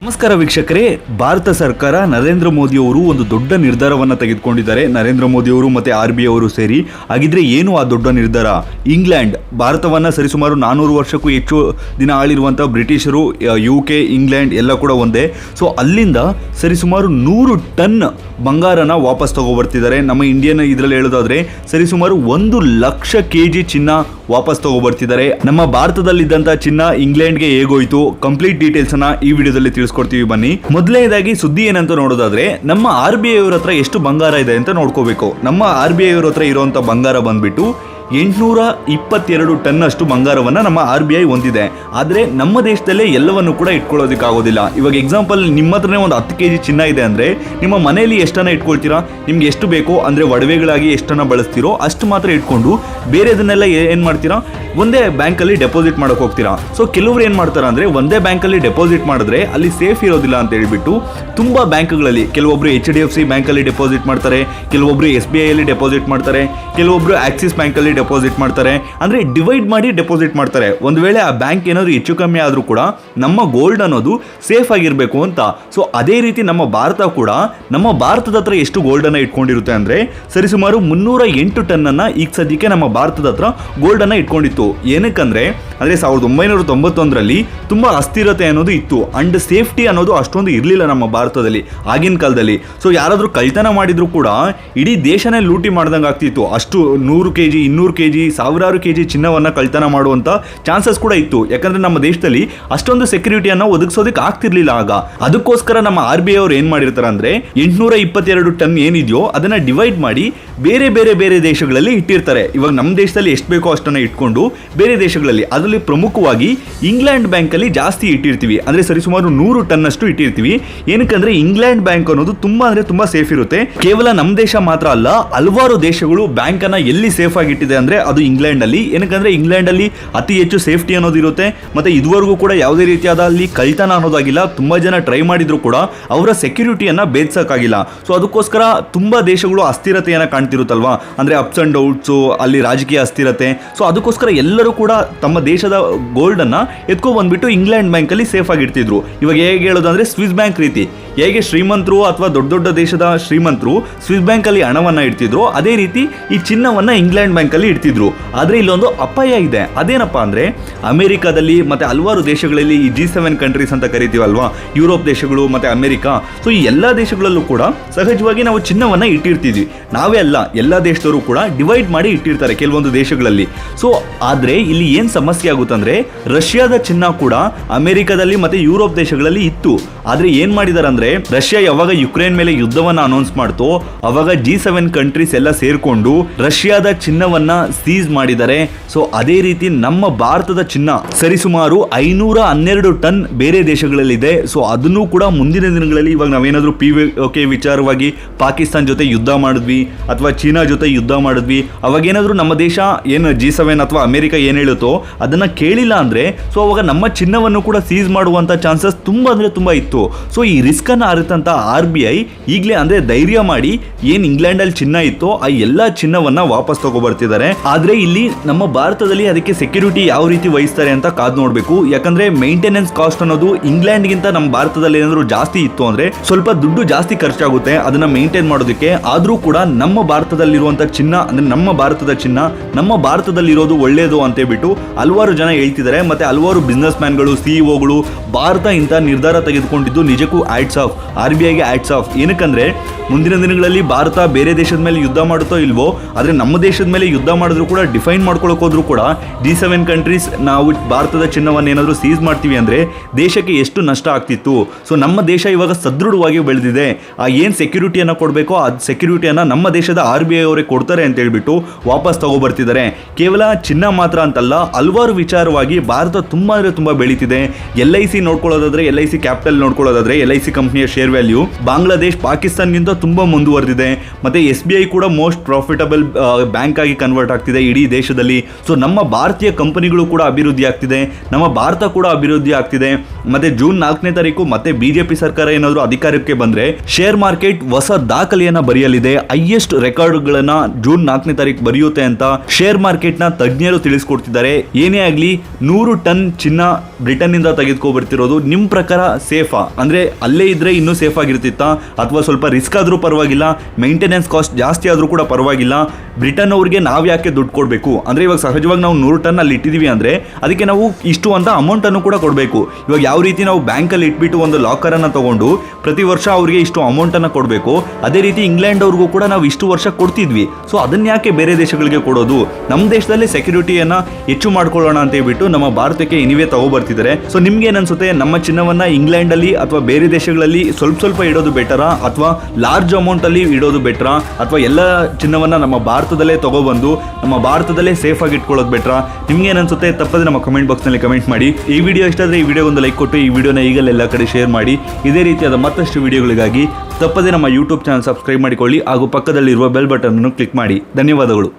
ನಮಸ್ಕಾರ ವೀಕ್ಷಕರೇ, ಭಾರತ ಸರ್ಕಾರ ನರೇಂದ್ರ ಮೋದಿ ಅವರು ಒಂದು ದೊಡ್ಡ ನಿರ್ಧಾರವನ್ನು ತೆಗೆದುಕೊಂಡಿದ್ದಾರೆ. ನರೇಂದ್ರ ಮೋದಿ ಅವರು ಮತ್ತು RBI ಅವರು ಸೇರಿ. ಹಾಗಿದ್ರೆ ಏನು ಆ ದೊಡ್ಡ ನಿರ್ಧಾರ? ಇಂಗ್ಲೆಂಡ್ ಭಾರತವನ್ನು ಸರಿಸುಮಾರು 400 ವರ್ಷಕ್ಕೂ ಹೆಚ್ಚು ದಿನ ಆಳಿರುವಂಥ ಬ್ರಿಟಿಷರು, UK, ಇಂಗ್ಲೆಂಡ್ ಎಲ್ಲ ಕೂಡ ಒಂದೇ. ಸೊ ಅಲ್ಲಿಂದ ಸರಿಸುಮಾರು 100 ಟನ್ ಬಂಗಾರನ ವಾಪಸ್ ತಗೊಬರ್ತಿದ್ದಾರೆ. ನಮ್ಮ ಇಂಡಿಯನ್ ಇದರಲ್ಲಿ ಹೇಳೋದಾದ್ರೆ ಸರಿಸುಮಾರು 1 ಲಕ್ಷ kg ಚಿನ್ನ ವಾಪಸ್ ತಗೊಬರ್ತಿದ್ದಾರೆ. ನಮ್ಮ ಭಾರತದಲ್ಲಿದ್ದಂಥ ಚಿನ್ನ ಇಂಗ್ಲೆಂಡ್ಗೆ ಹೇಗೋಯ್ತು, ಕಂಪ್ಲೀಟ್ ಡೀಟೇಲ್ಸ್ ಅನ್ನ ಈ ವಿಡಿಯೋದಲ್ಲಿ ತಿಳಿಸ್ಕೊಡ್ತೀವಿ ಬನ್ನಿ. ಮೊದಲನೇದಾಗಿ ಸುದ್ದಿ ಏನಂತ ನೋಡೋದಾದ್ರೆ, ನಮ್ಮ RBI ಅವರ ಹತ್ರ ಎಷ್ಟು ಬಂಗಾರ ಇದೆ ಅಂತ ನೋಡ್ಕೋಬೇಕು. ನಮ್ಮ RBI ಅವರ ಹತ್ರ ಇರುವಂತ ಬಂಗಾರ ಬಂದ್ಬಿಟ್ಟು 822 ಟನ್ ಅಷ್ಟು ಬಂಗಾರವನ್ನ ನಮ್ಮ RBI ಹೊಂದಿದೆ. ಆದ್ರೆ ನಮ್ಮ ದೇಶದಲ್ಲೇ ಎಲ್ಲವನ್ನು ಕೂಡ ಇಟ್ಕೊಳ್ಳೋದಕ್ಕಾಗೋದಿಲ್ಲ. ಇವಾಗ ಎಕ್ಸಾಂಪಲ್, ನಿಮ್ಮ ಹತ್ರನೇ ಒಂದು 10 kg ಚಿನ್ನ ಇದೆ ಅಂದ್ರೆ ನಿಮ್ಮ ಮನೆಯಲ್ಲಿ ಎಷ್ಟನ್ನ ಇಟ್ಕೊಳ್ತೀರಾ? ನಿಮ್ಗೆ ಎಷ್ಟು ಬೇಕೋ ಅಂದ್ರೆ ಒಡವೆಗಳಾಗಿ ಎಷ್ಟನ್ನ ಬಳಸ್ತೀರೋ ಅಷ್ಟು ಮಾತ್ರ ಇಟ್ಕೊಂಡು ಬೇರೆದನ್ನೆಲ್ಲ ಏನ್ ಮಾಡ್ತೀರಾ? ಒಂದೇ ಬ್ಯಾಂಕಲ್ಲಿ ಡೆಪಾಸಿಟ್ ಮಾಡಕ್ ಹೋಗ್ತೀರಾ. ಸೊ ಕೆಲವರು ಏನ್ ಮಾಡ್ತಾರ ಅಂದ್ರೆ, ಒಂದೇ ಬ್ಯಾಂಕಲ್ಲಿ ಡೆಪಾಸಿಟ್ ಮಾಡಿದ್ರೆ ಅಲ್ಲಿ ಸೇಫ್ ಇರೋದಿಲ್ಲ ಅಂತ ಹೇಳ್ಬಿಟ್ಟು ತುಂಬಾ ಬ್ಯಾಂಕ್ಗಳಲ್ಲಿ, ಕೆಲವೊಬ್ರು HDFC ಬ್ಯಾಂಕಲ್ಲಿ ಡೆಪಾಸಿಟ್ ಮಾಡ್ತಾರೆ, ಕೆಲವೊಬ್ರು SBI ಅಲ್ಲಿ ಡೆಪಾಸಿಟ್ ಮಾಡ್ತಾರೆ, ಕೆಲವೊಬ್ರು ಆಕ್ಸಿಸ್ ಬ್ಯಾಂಕಲ್ಲಿ ಡೆಪಾಸಿಟ್ ಮಾಡ್ತಾರೆ. ಅಂದ್ರೆ ಡಿವೈಡ್ ಮಾಡಿ ಡೆಪಾಸಿಟ್ ಮಾಡ್ತಾರೆ. ಒಂದು ವೇಳೆ ಆ ಬ್ಯಾಂಕ್ ಏನಾದ್ರು ಹೆಚ್ಚು ಕಮ್ಮಿ ಆದ್ರೂ ಕೂಡ ನಮ್ಮ ಗೋಲ್ಡ್ ಅನ್ನೋದು ಸೇಫ್ ಆಗಿರ್ಬೇಕು ಅಂತ. ಸೊ ಅದೇ ರೀತಿ ನಮ್ಮ ಭಾರತ ಕೂಡ, ನಮ್ಮ ಭಾರತದ ಹತ್ರ ಎಷ್ಟು ಗೋಲ್ಡ್ ಅನ್ನ ಇಟ್ಕೊಂಡಿರುತ್ತೆ ಅಂದ್ರೆ ಸರಿಸುಮಾರು 308 ಟನ್ ಅನ್ನ ಈಗ ಸದ್ಯಕ್ಕೆ ನಮ್ಮ ಭಾರತದ ಹತ್ರ ಗೋಲ್ಡ್ ಅನ್ನ ಇಟ್ಕೊಂಡಿತ್ತು. ಏನಕ್ಕಂದ್ರೆ 1991ರಲ್ಲಿ ತುಂಬಾ ಅಸ್ಥಿರತೆ ಅನ್ನೋದು ಇತ್ತು ಅಂಡ್ ಸೇಫ್ಟಿ ಅನ್ನೋದು ಅಷ್ಟೊಂದು ಇರಲಿಲ್ಲ ನಮ್ಮ ಭಾರತದಲ್ಲಿ ಆಗಿನ ಕಾಲದಲ್ಲಿ. ಸೊ ಯಾರಾದ್ರೂ ಕಳ್ತನ ಮಾಡಿದ್ರು ಕೂಡ ಇಡೀ ದೇಶನೇ ಲೂಟಿ ಮಾಡ್ದಂಗೆ ಆಗ್ತಿತ್ತು. ಅಷ್ಟು 100 kg 200 kg ಸಾವಿರಾರು kg ಚಿನ್ನವನ್ನ ಕಳ್ತನ ಮಾಡುವಂತ ಚಾನ್ಸಸ್ ಕೂಡ ಇತ್ತು. ಯಾಕಂದ್ರೆ ನಮ್ಮ ದೇಶದಲ್ಲಿ ಅಷ್ಟೊಂದು ಸೆಕ್ಯೂರಿಟಿಯನ್ನ ಒದಗಿಸೋದಕ್ಕೆ ಆಗ್ತಿರ್ಲಿಲ್ಲ ಆಗ. ಅದಕ್ಕೋಸ್ಕರ ನಮ್ಮ RBI ಅವರು ಏನ್ ಮಾಡಿರ್ತಾರೆ ಅಂದ್ರೆ 822 ಟನ್ ಏನಿದೆಯೋ ಅದನ್ನ ಡಿವೈಡ್ ಮಾಡಿ ಬೇರೆ ಬೇರೆ ಬೇರೆ ದೇಶಗಳಲ್ಲಿ ಇಟ್ಟಿರ್ತಾರೆ. ಇವಾಗ ನಮ್ಮ ದೇಶದಲ್ಲಿ ಎಷ್ಟು ಬೇಕೋ ಅಷ್ಟನ್ನ ಇಟ್ಕೊಂಡು ಬೇರೆ ದೇಶಗಳಲ್ಲಿ, ಅದರಲ್ಲಿ ಪ್ರಮುಖವಾಗಿ ಇಂಗ್ಲೆಂಡ್ ಬ್ಯಾಂಕ್ ಅಲ್ಲಿ ಜಾಸ್ತಿ ಇಟ್ಟಿರ್ತೀವಿ. ಅಂದ್ರೆ ಸರಿಸುಮಾರು 100 ಟನ್ ಅಷ್ಟು ಇಟ್ಟಿರ್ತೀವಿ. ಏನಕ್ಕಂದ್ರೆ ಇಂಗ್ಲೆಂಡ್ ಬ್ಯಾಂಕ್ ಅನ್ನೋದು ತುಂಬಾ ಅಂದ್ರೆ ತುಂಬಾ ಸೇಫ್ ಇರುತ್ತೆ. ಕೇವಲ ನಮ್ಮ ದೇಶ ಮಾತ್ರ ಅಲ್ಲ, ಹಲವಾರು ದೇಶಗಳು ಬ್ಯಾಂಕ್ ಅನ್ನ ಎಲ್ಲಿ ಸೇಫ್ ಆಗಿ ಇಟ್ಟಿದೆ ಅಂದ್ರೆ ಅದು ಇಂಗ್ಲೆಂಡ್ ಅಲ್ಲಿ. ಏನಕ್ಕಂದ್ರೆ ಇಂಗ್ಲೆಂಡ್ ಅಲ್ಲಿ ಅತಿ ಹೆಚ್ಚು ಸೇಫ್ಟಿ ಅನ್ನೋದು ಇರುತ್ತೆ. ಮತ್ತೆ ಇದುವರೆಗೂ ಕೂಡ ಯಾವುದೇ ರೀತಿಯಾದ ಅಲ್ಲಿ ಕಳ್ತನ ಅನ್ನೋದಾಗಿಲ್ಲ. ತುಂಬಾ ಜನ ಟ್ರೈ ಮಾಡಿದ್ರು ಕೂಡ ಅವರ ಸೆಕ್ಯೂರಿಟಿಯನ್ನ ಬೇದ್ಸಕ್ಕಾಗಿಲ್ಲ. ಸೊ ಅದಕ್ಕೋಸ್ಕರ ತುಂಬಾ ದೇಶಗಳು ಅಸ್ಥಿರತೆಯನ್ನ ಕಾಣ್ತಿರುತ್ತಲ್ವಾ, ಅಂದ್ರೆ ಅಪ್ಸ್ ಅಂಡ್ ಡೌನ್ಸ್, ಅಲ್ಲಿ ರಾಜಕೀಯ ಅಸ್ಥಿರತೆ. ಸೊ ಅದಕ್ಕೋಸ್ಕರ ಎಲ್ಲರೂ ಕೂಡ ತಮ್ಮ ದೇಶದ ಗೋಲ್ಡ್ ಅನ್ನ ಎತ್ಕೊ ಬಂದ್ಬಿಟ್ಟು ಇಂಗ್ಲೆಂಡ್ ಬ್ಯಾಂಕ್ ಅಲ್ಲಿ ಸೇಫ್ ಆಗಿ ಇಡ್ತಿದ್ರು. ಇವಾಗ ಹೇಗೆ ಹೇಳೋದಂದ್ರೆ ಸ್ವಿಸ್ ಬ್ಯಾಂಕ್ ರೀತಿ, ಹೇಗೆ ಶ್ರೀಮಂತರು ಅಥವಾ ದೊಡ್ಡ ದೊಡ್ಡ ದೇಶದ ಶ್ರೀಮಂತರು ಸ್ವಿಸ್ ಬ್ಯಾಂಕ್ ಅಲ್ಲಿ ಹಣವನ್ನ ಇಡ್ತಿದ್ರು, ಅದೇ ರೀತಿ ಈ ಚಿನ್ನವನ್ನ ಇಂಗ್ಲೆಂಡ್ ಬ್ಯಾಂಕ್ ಅಲ್ಲಿ ಇಡ್ತಿದ್ರು. ಆದ್ರೆ ಇಲ್ಲೊಂದು ಅಪಾಯ ಇದೆ. ಅದೇನಪ್ಪಾ ಅಂದ್ರೆ, ಅಮೆರಿಕಾದಲ್ಲಿ ಮತ್ತೆ ಹಲವಾರು ದೇಶಗಳಲ್ಲಿ ಈ G7 ಕಂಟ್ರೀಸ್ ಅಂತ ಕರಿತೀವಲ್ವಾ, ಯುರೋಪ್ ದೇಶಗಳು ಮತ್ತೆ ಅಮೆರಿಕಾ. ಸೊ ಈ ಎಲ್ಲಾ ದೇಶಗಳಲ್ಲೂ ಕೂಡ ಸಹಜವಾಗಿ ನಾವು ಚಿನ್ನವನ್ನ ಇಟ್ಟಿರ್ತೀವಿ. ನಾವೇ ಅಲ್ಲ, ಎಲ್ಲಾ ದೇಶದವರು ಕೂಡ ಡಿವೈಡ್ ಮಾಡಿ ಇಟ್ಟಿರ್ತಾರೆ ಕೆಲವೊಂದು ದೇಶಗಳಲ್ಲಿ. ಸೊ ಆದ್ರೆ ಇಲ್ಲಿ ಏನ್ ಸಮಸ್ಯೆ ಆಗುತ್ತಂದ್ರೆ, ರಷ್ಯಾದ ಚಿನ್ನ ಕೂಡ ಅಮೆರಿಕದಲ್ಲಿ ಮತ್ತೆ ಯುರೋಪ್ ದೇಶಗಳಲ್ಲಿ ಇತ್ತು. ಆದ್ರೆ ಏನ್ ಮಾಡಿದಾರೆ ಅಂದ್ರೆ, ರಷ್ಯಾ ಯಾವಾಗ ಯುಕ್ರೇನ್ ಮೇಲೆ ಯುದ್ಧವನ್ನ ಅನೌನ್ಸ್ ಮಾಡ್ತೋ ಅವಾಗ G7 ಕಂಟ್ರೀಸ್ ಎಲ್ಲ ಸೇರ್ಕೊಂಡು ರಷ್ಯಾದ ಚಿನ್ನವನ್ನ ಸೀಸ್ ಮಾಡಿದ್ದಾರೆ. ಸೊ ಅದೇ ರೀತಿ ನಮ್ಮ ಭಾರತದ ಚಿನ್ನ ಸರಿಸುಮಾರು 512 ಟನ್ ಬೇರೆ ದೇಶಗಳಲ್ಲಿದೆ. ಸೊ ಅದನ್ನು ಕೂಡ ಮುಂದಿನ ದಿನಗಳಲ್ಲಿ, ಇವಾಗ ನಾವೇನಾದ್ರೂ POK ವಿಚಾರವಾಗಿ ಪಾಕಿಸ್ತಾನ ಜೊತೆ ಯುದ್ಧ ಮಾಡಿದ್ವಿ ಅಥವಾ ಚೀನಾ ಜೊತೆ ಯುದ್ಧ ಮಾಡಿದ್ವಿ, ಅವಾಗ ಏನಾದ್ರೂ ನಮ್ಮ ದೇಶ ಏನು G7 ಅಥವಾ ಅಮೆರಿಕ ಏನ್ ಹೇಳುತ್ತೋ ಅದನ್ನ ಕೇಳಿಲ್ಲ ಅಂದ್ರೆ, ಸೊ ಅವಾಗ ನಮ್ಮ ಚಿನ್ನವನ್ನು ಕೂಡ ಸೀಸ್ ಮಾಡುವಂತ ಚಾನ್ಸಸ್ ತುಂಬಾ ಅಂದ್ರೆ ತುಂಬಾ ಇತ್ತು. ಸೊ ಈ ರಿಸ್ಕ್ ಅನ್ನ ಅರಿತಂತ RBI ಈಗಲೇ ಅಂದ್ರೆ ಧೈರ್ಯ ಮಾಡಿ ಏನ್ ಇಂಗ್ಲೆಂಡ್ ಅಲ್ಲಿ ಚಿನ್ನ ಇತ್ತೋ ಆ ಎಲ್ಲಾ ಚಿನ್ನವನ್ನ ವಾಪಸ್ ತಗೊಬರ್ತಿದ್ದಾರೆ. ಆದ್ರೆ ಇಲ್ಲಿ ನಮ್ಮ ಭಾರತದಲ್ಲಿ ಅದಕ್ಕೆ ಸೆಕ್ಯೂರಿಟಿ ಯಾವ ರೀತಿ ವಹಿಸ್ತಾರೆ ಅಂತ ಕಾದ್ ನೋಡ್ಬೇಕು. ಯಾಕಂದ್ರೆ ಮೇಂಟೆನೆನ್ಸ್ ಕಾಸ್ಟ್ ಅನ್ನೋದು ಇಂಗ್ಲೆಂಡ್ ಗಿಂತ ನಮ್ಮ ಭಾರತದಲ್ಲಿ ಏನಾದ್ರು ಜಾಸ್ತಿ ಇತ್ತು ಅಂದ್ರೆ ಸ್ವಲ್ಪ ದುಡ್ಡು ಜಾಸ್ತಿ ಖರ್ಚಾಗುತ್ತೆ ಅದನ್ನ ಮೇಂಟೈನ್ ಮಾಡೋದಕ್ಕೆ. ಆದ್ರೂ ಕೂಡ ನಮ್ಮ ಭಾರತದಲ್ಲಿರುವಂತ ಚಿನ್ನ ಅಂದ್ರೆ ನಮ್ಮ ಭಾರತದ ಚಿನ್ನ ನಮ್ಮ ಭಾರತದಲ್ಲಿರೋದು ಒಳ್ಳೇದು ಅಂತ ಹೇಳ್ಬಿಟ್ಟು ಹಲವಾರು ಜನ ಹೇಳ್ತಿದ್ದಾರೆ. ಮತ್ತೆ ಹಲವಾರು ಬಿಸ್ನೆಸ್ ಮ್ಯಾನ್ಗಳು, CEOಗಳು ಭಾರತ ಇಂಥ ನಿರ್ಧಾರ ತೆಗೆದುಕೊಂಡಿದ್ದು ನಿಜಕ್ಕೂ ಹ್ಯಾಟ್ಸ್ ಆಫ್, RBIಗೆ ಹ್ಯಾಟ್ಸ್ ಆಫ್. ಏನಕ್ಕಂದ್ರೆ ಮುಂದಿನ ದಿನಗಳಲ್ಲಿ ಭಾರತ ಬೇರೆ ದೇಶದ ಮೇಲೆ ಯುದ್ಧ ಮಾಡುತ್ತೋ ಇಲ್ವೋ, ಆದ್ರೆ ನಮ್ಮ ದೇಶದ ಮೇಲೆ ಯುದ್ಧ ಮಾಡಿದ್ರು ಕೂಡ, ಡಿಫೈನ್ ಮಾಡ್ಕೊಳಕ್ ಹೋದ್ರು ಕೂಡ G7 ಕಂಟ್ರೀಸ್ ನಾವು ಭಾರತದ ಚಿನ್ನವನ್ನು ಏನಾದ್ರು ಸೀಸ್ ಮಾಡ್ತೀವಿ ಅಂದ್ರೆ ದೇಶಕ್ಕೆ ಎಷ್ಟು ನಷ್ಟ ಆಗ್ತಿತ್ತು. ಸೊ ನಮ್ಮ ದೇಶ ಇವಾಗ ಸದೃಢವಾಗಿ ಬೆಳೆದಿದೆ. ಆ ಏನ್ ಸೆಕ್ಯೂರಿಟಿಯನ್ನ ಕೊಡಬೇಕೋ ಆ ಸೆಕ್ಯೂರಿಟಿಯನ್ನ ನಮ್ಮ ದೇಶದ RBI ಅವರೇ ಕೊಡ್ತಾರೆ ಅಂತ ಹೇಳ್ಬಿಟ್ಟು ವಾಪಸ್ ತಗೊಬರ್ತಿದ್ದಾರೆ. ಕೇವಲ ಚಿನ್ನ ಮಾತ್ರ ಅಂತಲ್ಲ, ಹಲವಾರು ವಿಚಾರವಾಗಿ ಭಾರತ ತುಂಬಾ ಅಂದ್ರೆ ತುಂಬಾ ಬೆಳೀತಿದೆ. LIC ನೋಡ್ಕೊಳ್ಳೋದಾದ್ರೆ, LIC ಕ್ಯಾಪಿಟಲ್ ನೋಡ್ಕೊಳ್ಳೋದಾದ್ರೆ, LIC ಕಂಪನಿಯ ಶೇರ್ ವ್ಯಾಲ್ಯೂ ಬಾಂಗ್ಲಾದೇಶ್ ಪಾಕಿಸ್ತಾನ್ಗಿಂತ ತುಂಬಾ ಮುಂದುವರೆದಿದೆ. ಮತ್ತೆ SBI ಕೂಡ ಮೋಸ್ಟ್ ಪ್ರಾಫಿಟಬಲ್ ಬ್ಯಾಂಕ್ ಆಗಿ ಕನ್ವರ್ಟ್ ಕನ್ವರ್ಟ್ ಆಗ್ತಿದೆ ಇಡೀ ದೇಶದಲ್ಲಿ. ಸೊ ನಮ್ಮ ಭಾರತೀಯ ಕಂಪನಿಗಳು ಕೂಡ ಅಭಿವೃದ್ಧಿ ಆಗ್ತಿದೆ, ನಮ್ಮ ಭಾರತ ಕೂಡ ಅಭಿವೃದ್ಧಿ ಆಗ್ತಿದೆ. ಮತ್ತೆ ಜೂನ್ 4ನೇ ತಾರೀಕು ಮತ್ತೆ ಬಿಜೆಪಿ ಸರ್ಕಾರ ಏನಾದರೂ ಅಧಿಕಾರಕ್ಕೆ ಬಂದ್ರೆ ಶೇರ್ ಮಾರ್ಕೆಟ್ ಹೊಸ ದಾಖಲೆಯನ್ನ ಬರೆಯಲಿದೆ. ಹೈಯೆಸ್ಟ್ ರೆಕಾರ್ಡ್ಗಳನ್ನ ಜೂನ್ 4ನೇ ತಾರೀಕು ಬರೆಯುತ್ತೆ ಅಂತ ಶೇರ್ ಮಾರ್ಕೆಟ್ ನ ತಜ್ಞರು ತಿಳಿಸ್ಕೊಡ್ತಿದ್ದಾರೆ. ಏನೇ ಆಗ್ಲಿ 100 ಟನ್ ಚಿನ್ನ ಬ್ರಿಟನ್ ನಿಂದ ತೆಗೆದುಕೊ ಬರ್ತಿರೋದು ನಿಮ್ ಪ್ರಕಾರ ಸೇಫಾ? ಅಂದ್ರೆ ಅಲ್ಲೇ ಇದ್ರೆ ಇನ್ನೂ ಸೇಫ್ ಆಗಿರ್ತಿತ್ತಾ, ಅಥವಾ ಸ್ವಲ್ಪ ರಿಸ್ಕ್ ಆದ್ರೂ ಪರವಾಗಿಲ್ಲ, ಮೇಂಟೆನೆನ್ಸ್ ಕಾಸ್ಟ್ ಜಾಸ್ತಿ ಆದ್ರೂ ಕೂಡ ಪರವಾಗಿಲ್ಲ, ಬ್ರಿಟನ್ ಅವ್ರಿಗೆ ನಾವು ಯಾಕೆ ದುಡ್ಡು ಕೊಡಬೇಕು? ಅಂದ್ರೆ ಇವಾಗ ಸಹಜವಾಗಿ ನಾವು 100 ಟನ್ ಅಲ್ಲಿ ಇಟ್ಟಿದೀವಿ ಅಂದ್ರೆ ಅದಕ್ಕೆ ನಾವು ಇಷ್ಟು ಅಂತ ಅಮೌಂಟ್ ಅನ್ನು ಕೂಡ ಕೊಡಬೇಕು. ಇವಾಗ ಯಾವ ರೀತಿ ನಾವು ಬ್ಯಾಂಕ್ ಅಲ್ಲಿ ಇಟ್ಬಿಟ್ಟು ಒಂದು ಲಾಕರ್ ಅನ್ನ ತಗೊಂಡು ಪ್ರತಿ ವರ್ಷ ಅವ್ರಿಗೆ ಇಷ್ಟು ಅಮೌಂಟ್ ಅನ್ನ ಕೊಡಬೇಕು, ಅದೇ ರೀತಿ ಇಂಗ್ಲೆಂಡ್ ಅವ್ರಿಗೂ ಕೂಡ ನಾವು ಇಷ್ಟು ವರ್ಷ ಕೊಡ್ತಿದ್ವಿ. ಸೊ ಅದನ್ನ ಯಾಕೆ ಬೇರೆ ದೇಶಗಳಿಗೆ ಕೊಡೋದು? ನಮ್ಮ ದೇಶದಲ್ಲಿ ಸೆಕ್ಯೂರಿಟಿಯನ್ನ ಹೆಚ್ಚು ಮಾಡ್ಕೊಳ್ಳೋಣ ಅಂತ ಹೇಳ್ಬಿಟ್ಟು ನಮ್ಮ ಭಾರತಕ್ಕೆ ಎನಿವೇ ತಗೋಬರ್ತಿದ್ದಾರೆ. ಸೊ ನಿಮ್ಗೆ ಏನ್ ಅನ್ಸುತ್ತೆ, ನಮ್ಮ ಚಿನ್ನವನ್ನ ಇಂಗ್ಲೆಂಡ್ ಅಲ್ಲಿ ಅಥವಾ ಬೇರೆ ದೇಶಗಳಲ್ಲಿ ಸ್ವಲ್ಪ ಇಡೋದು ಬೆಟರಾ, ಅಥವಾ ಲಾರ್ಜ್ ಅಮೌಂಟ್ ಅಲ್ಲಿ ಇಡೋದು ಬೆಟರಾ, ಅಥವಾ ಎಲ್ಲ ಚಿನ್ನವನ್ನ ನಮ್ಮ ಭಾರತದಲ್ಲೇ ತಗೊಬಂದು ನಮ್ಮ ಭಾರತದಲ್ಲೇ ಸೇಫ್ ಆಗಿ ಇಟ್ಕೊಳ್ಳೋದು ಬೆಟರಾ? ನಿಮ್ಗೆ ಏನ್ ಅನ್ಸುತ್ತೆ ತಪ್ಪದೆ ನಮ್ಮ ಕಮೆಂಟ್ ಬಾಕ್ಸ್ ನಲ್ಲಿ ಕಮೆಂಟ್ ಮಾಡಿ. ಈ ವಿಡಿಯೋ ಇಷ್ಟ ಆದ್ರೆ ಈ ವಿಡಿಯೋ ಒಂದು ಲೈಕ್ ಕೊಟ್ಟು ಈ ವಿಡಿಯೋನ ಈಗಲೇ ಎಲ್ಲ ಕಡೆ ಶೇರ್ ಮಾಡಿ. ಇದೇ ರೀತಿಯಾದ ಮತ್ತಷ್ಟು ವಿಡಿಯೋಗಳಿಗಾಗಿ ತಪ್ಪದೆ ನಮ್ಮ ಯೂಟ್ಯೂಬ್ ಚಾನಲ್ ಸಬ್ಸ್ಕ್ರೈಬ್ ಮಾಡಿಕೊಳ್ಳಿ ಹಾಗೂ ಪಕ್ಕದಲ್ಲಿರುವ ಬೆಲ್ ಬಟನ್ ಅನ್ನು ಕ್ಲಿಕ್ ಮಾಡಿ. ಧನ್ಯವಾದಗಳು.